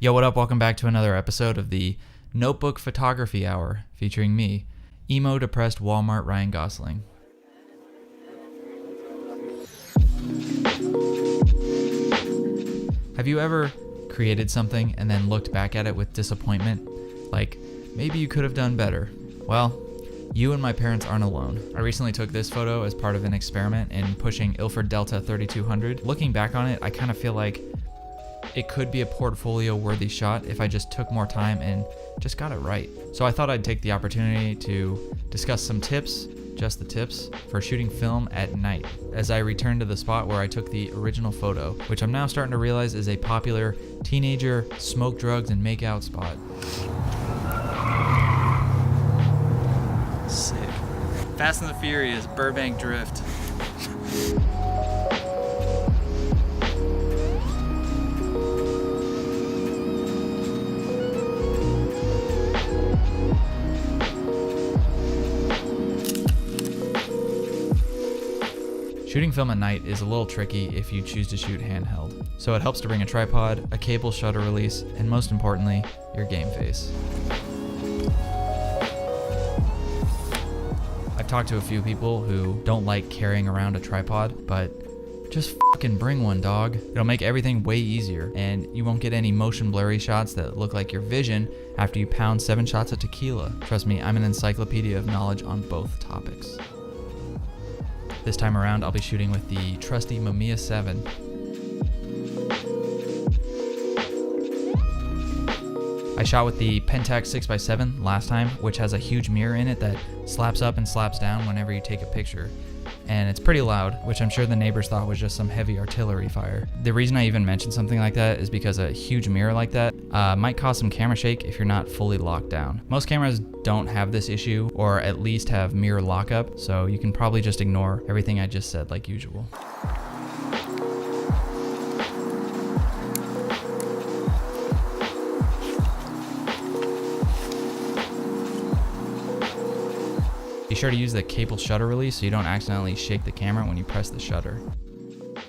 Yo, what up? Welcome back to another episode of the Notebook Photography Hour, featuring me, emo-depressed Walmart Ryan Gosling. Have you ever created something and then looked back at it with disappointment? Like, maybe you could have done better. Well, you and my parents aren't alone. I recently took this photo as part of an experiment in pushing Ilford Delta 3200. Looking back on it, I kind of feel like it could be a portfolio-worthy shot if I just took more time and just got it right. So I thought I'd take the opportunity to discuss some tips, just the tips, for shooting film at night, as I return to the spot where I took the original photo, which I'm now starting to realize is a popular teenager smoke drugs and make out spot. Sick. Fast and the Furious, Burbank Drift. Shooting film at night is a little tricky if you choose to shoot handheld, so it helps to bring a tripod, a cable shutter release, and most importantly, your game face. I've talked to a few people who don't like carrying around a tripod, but just fucking bring one, dog. It'll make everything way easier, and you won't get any motion blurry shots that look like your vision after you pound 7 shots of tequila. Trust me, I'm an encyclopedia of knowledge on both topics. This time around, I'll be shooting with the trusty Mamiya 7. I shot with the Pentax 6x7 last time, which has a huge mirror in it that slaps up and slaps down whenever you take a picture. And it's pretty loud, which I'm sure the neighbors thought was just some heavy artillery fire. The reason I even mentioned something like that is because a huge mirror like that might cause some camera shake if you're not fully locked down. Most cameras don't have this issue, or at least have mirror lockup, so you can probably just ignore everything I just said like usual. Be sure to use the cable shutter release so you don't accidentally shake the camera when you press the shutter.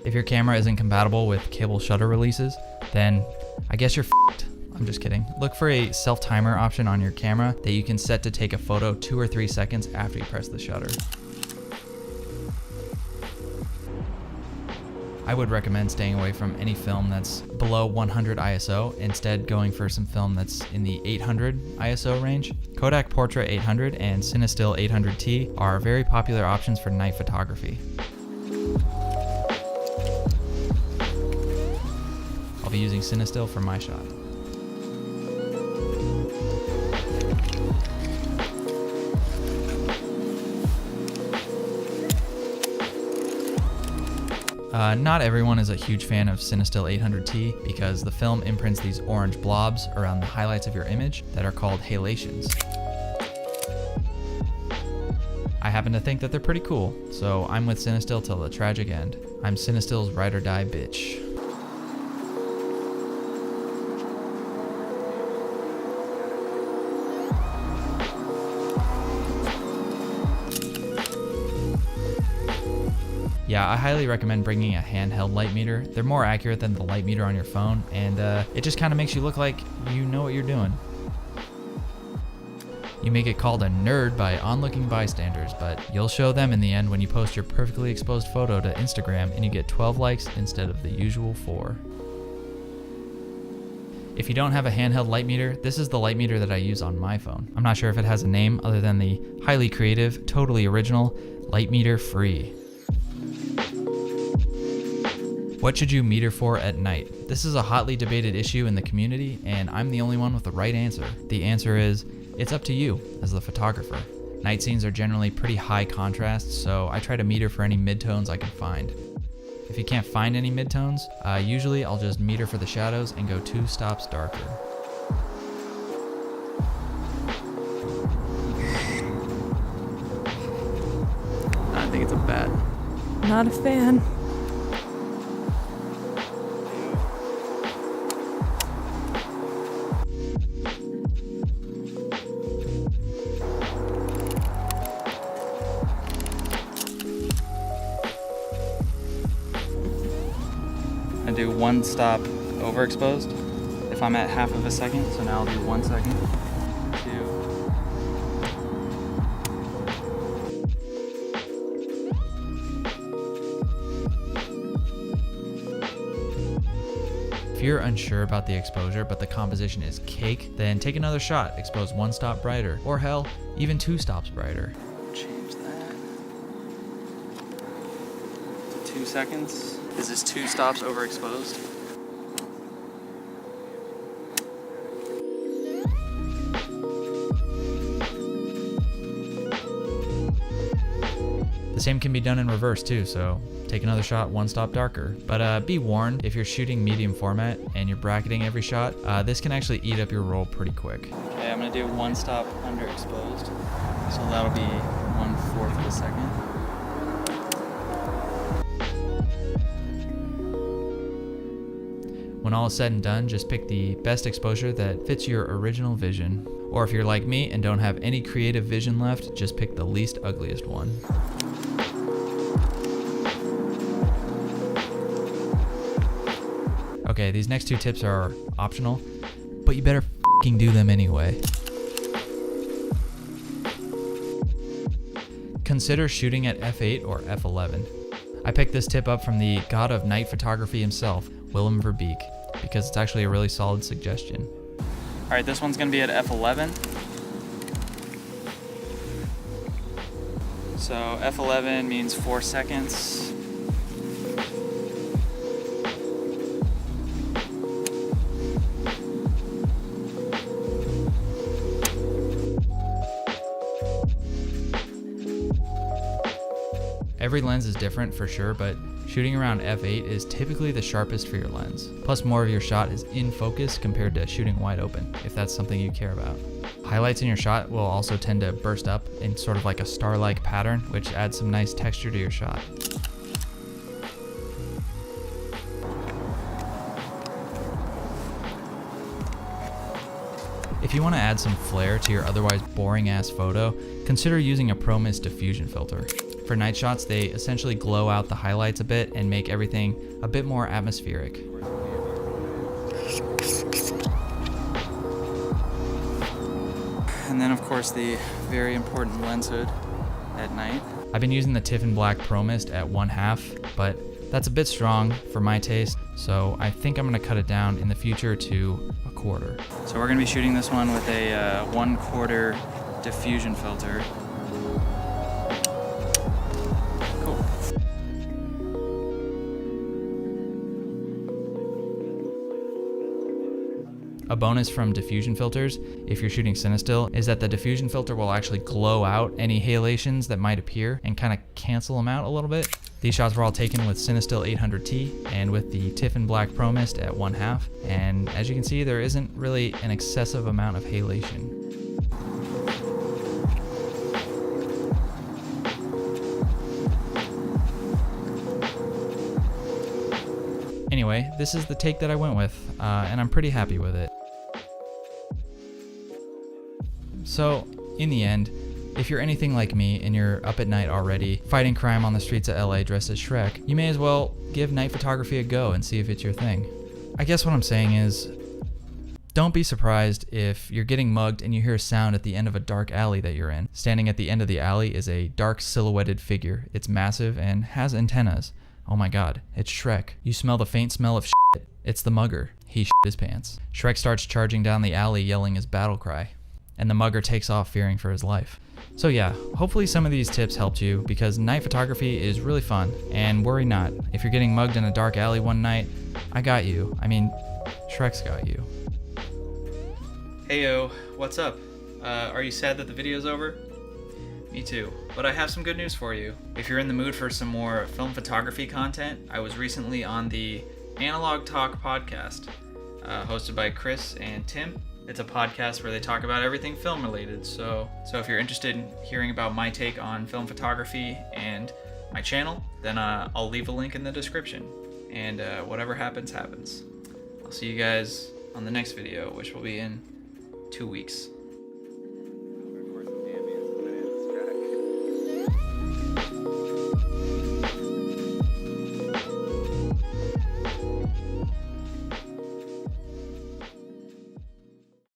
If your camera isn't compatible with cable shutter releases, then I guess you're f***ed. I'm just kidding. Look for a self-timer option on your camera that you can set to take a photo 2 or 3 seconds after you press the shutter. I would recommend staying away from any film that's below 100 ISO, instead going for some film that's in the 800 ISO range. Kodak Portra 800 and Cinestill 800T are very popular options for night photography. I'll be using Cinestill for my shot. Not everyone is a huge fan of Cinestill 800T because the film imprints these orange blobs around the highlights of your image that are called halations. I happen to think that they're pretty cool, so I'm with Cinestill till the tragic end. I'm Cinestill's ride or die bitch. Yeah, I highly recommend bringing a handheld light meter. They're more accurate than the light meter on your phone, and it just kind of makes you look like you know what you're doing. You may get called a nerd by onlooking bystanders, but you'll show them in the end when you post your perfectly exposed photo to Instagram and you get 12 likes instead of the usual 4. If you don't have a handheld light meter, this is the light meter that I use on my phone. I'm not sure if it has a name other than the highly creative, totally original Light Meter Free. What should you meter for at night? This is a hotly debated issue in the community, and I'm the only one with the right answer. The answer is, it's up to you as the photographer. Night scenes are generally pretty high contrast, so I try to meter for any midtones I can find. If you can't find any midtones, usually I'll just meter for the shadows and go 2 stops darker. I think it's a bat. Not a fan. I do 1 stop overexposed. if I'm at half of a second, so now I'll do 1 second, 2. If you're unsure about the exposure but the composition is cake, then take another shot, expose 1 stop brighter, or hell, even 2 stops brighter. Change that to 2 seconds. Is this 2 stops overexposed? The same can be done in reverse too, so take another shot 1 stop darker. But be warned, if you're shooting medium format and you're bracketing every shot, this can actually eat up your roll pretty quick. Okay, I'm gonna do 1 stop underexposed. So that'll be 1/4 of a second. When all is said and done, just pick the best exposure that fits your original vision. Or if you're like me and don't have any creative vision left, just pick the least ugliest one. Okay, these next 2 tips are optional, but you better f***ing do them anyway. Consider shooting at f8 or f11. I picked this tip up from the god of night photography himself, Willem Verbeek, because it's actually a really solid suggestion. All right, this one's gonna be at f11. So f11 means 4 seconds. Every lens is different for sure, but shooting around f8 is typically the sharpest for your lens. Plus more of your shot is in focus compared to shooting wide open, if that's something you care about. Highlights in your shot will also tend to burst up in sort of like a star-like pattern, which adds some nice texture to your shot. If you want to add some flair to your otherwise boring-ass photo, consider using a ProMist diffusion filter. For night shots, they essentially glow out the highlights a bit and make everything a bit more atmospheric. And then of course the very important lens hood at night. I've been using the Tiffen Black ProMist at 1/2, but that's a bit strong for my taste, so I think I'm gonna cut it down in the future to 1/4. So we're gonna be shooting this one with a 1/4 diffusion filter. A bonus from diffusion filters, if you're shooting Cinestill, is that the diffusion filter will actually glow out any halations that might appear and kind of cancel them out a little bit. These shots were all taken with Cinestill 800T and with the Tiffen Black ProMist at 1/2, and as you can see, there isn't really an excessive amount of halation. Anyway, this is the take that I went with, and I'm pretty happy with it. So, in the end, if you're anything like me and you're up at night already, fighting crime on the streets of LA dressed as Shrek, you may as well give night photography a go and see if it's your thing. I guess what I'm saying is, don't be surprised if you're getting mugged and you hear a sound at the end of a dark alley that you're in. Standing at the end of the alley is a dark silhouetted figure. It's massive and has antennas. Oh my god, it's Shrek. You smell the faint smell of shit. It's the mugger. He shit his pants. Shrek starts charging down the alley yelling his battle cry, and the mugger takes off fearing for his life. So yeah, hopefully some of these tips helped you, because night photography is really fun, and worry not. If you're getting mugged in a dark alley one night, I got you. I mean, Shrek's got you. Heyo, what's up? Are you sad that the video's over? Me too, but I have some good news for you. If you're in the mood for some more film photography content, I was recently on the Analog Talk podcast, hosted by Chris and Tim. It's a podcast where they talk about everything film related, so if you're interested in hearing about my take on film photography and my channel, then I'll leave a link in the description, and whatever happens, happens. I'll see you guys on the next video, which will be in 2 weeks.